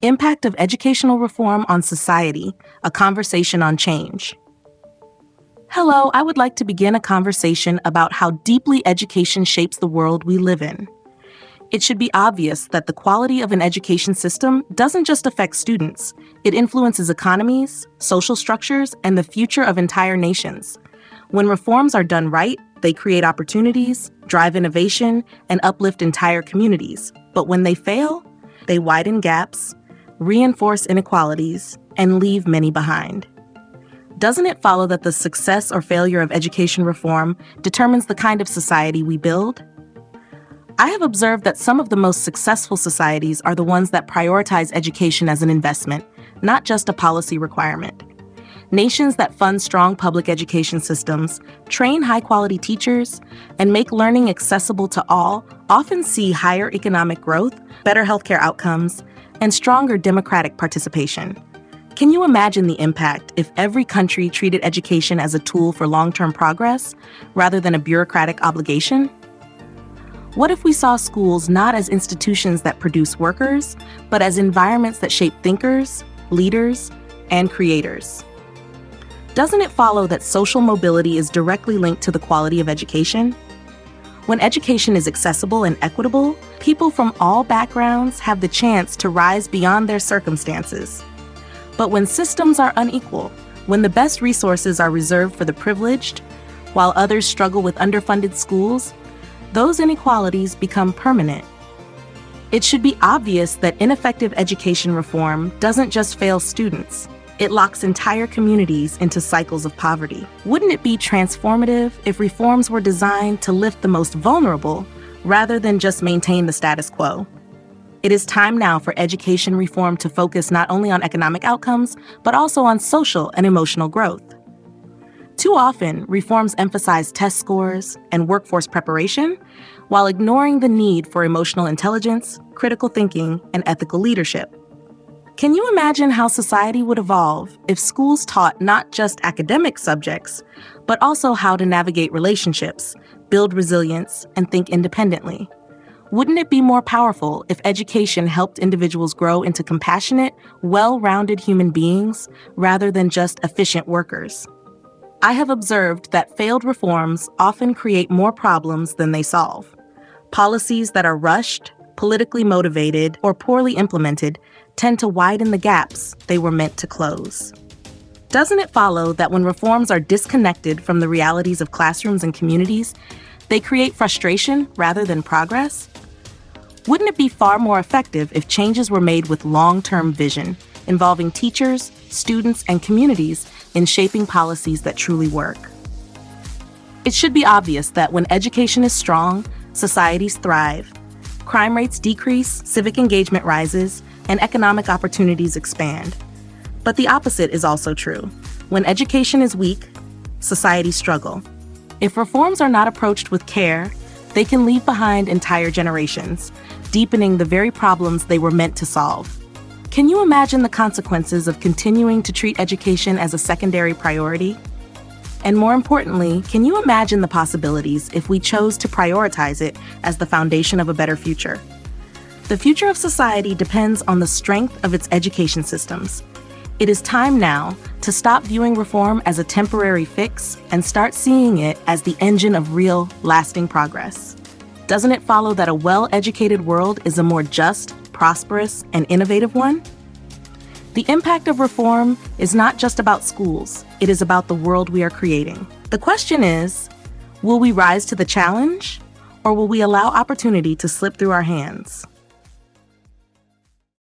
Impact of Educational Reform on Society, a Conversation on Change. Hello, I would like to begin a conversation about how deeply education shapes the world we live in. It should be obvious that the quality of an education system doesn't just affect students. It influences economies, social structures, and the future of entire nations. When reforms are done right, they create opportunities, drive innovation, and uplift entire communities. But when they fail, they widen gaps, reinforce inequalities, and leave many behind. Doesn't it follow that the success or failure of education reform determines the kind of society we build? I have observed that some of the most successful societies are the ones that prioritize education as an investment, not just a policy requirement. Nations that fund strong public education systems, train high-quality teachers, and make learning accessible to all often see higher economic growth, better healthcare outcomes, and stronger democratic participation. Can you imagine the impact if every country treated education as a tool for long-term progress rather than a bureaucratic obligation? What if we saw schools not as institutions that produce workers, but as environments that shape thinkers, leaders, and creators? Doesn't it follow that social mobility is directly linked to the quality of education? When education is accessible and equitable, people from all backgrounds have the chance to rise beyond their circumstances. But when systems are unequal, when the best resources are reserved for the privileged, while others struggle with underfunded schools, those inequalities become permanent. It should be obvious that ineffective education reform doesn't just fail students. It locks entire communities into cycles of poverty. Wouldn't it be transformative if reforms were designed to lift the most vulnerable rather than just maintain the status quo? It is time now for education reform to focus not only on economic outcomes, but also on social and emotional growth. Too often, reforms emphasize test scores and workforce preparation, while ignoring the need for emotional intelligence, critical thinking, and ethical leadership. Can you imagine how society would evolve if schools taught not just academic subjects, but also how to navigate relationships, build resilience, and think independently? Wouldn't it be more powerful if education helped individuals grow into compassionate, well-rounded human beings rather than just efficient workers? I have observed that failed reforms often create more problems than they solve. Policies that are rushed, politically motivated, or poorly implemented tend to widen the gaps they were meant to close. Doesn't it follow that when reforms are disconnected from the realities of classrooms and communities, they create frustration rather than progress? Wouldn't it be far more effective if changes were made with long-term vision, involving teachers, students, and communities in shaping policies that truly work? It should be obvious that when education is strong, societies thrive. Crime rates decrease, civic engagement rises, and economic opportunities expand. But the opposite is also true. When education is weak, societies struggle. If reforms are not approached with care, they can leave behind entire generations, deepening the very problems they were meant to solve. Can you imagine the consequences of continuing to treat education as a secondary priority? And more importantly, can you imagine the possibilities if we chose to prioritize it as the foundation of a better future? The future of society depends on the strength of its education systems. It is time now to stop viewing reform as a temporary fix and start seeing it as the engine of real, lasting progress. Doesn't it follow that a well-educated world is a more just, prosperous, and innovative one? The impact of reform is not just about schools, it is about the world we are creating. The question is, will we rise to the challenge, or will we allow opportunity to slip through our hands?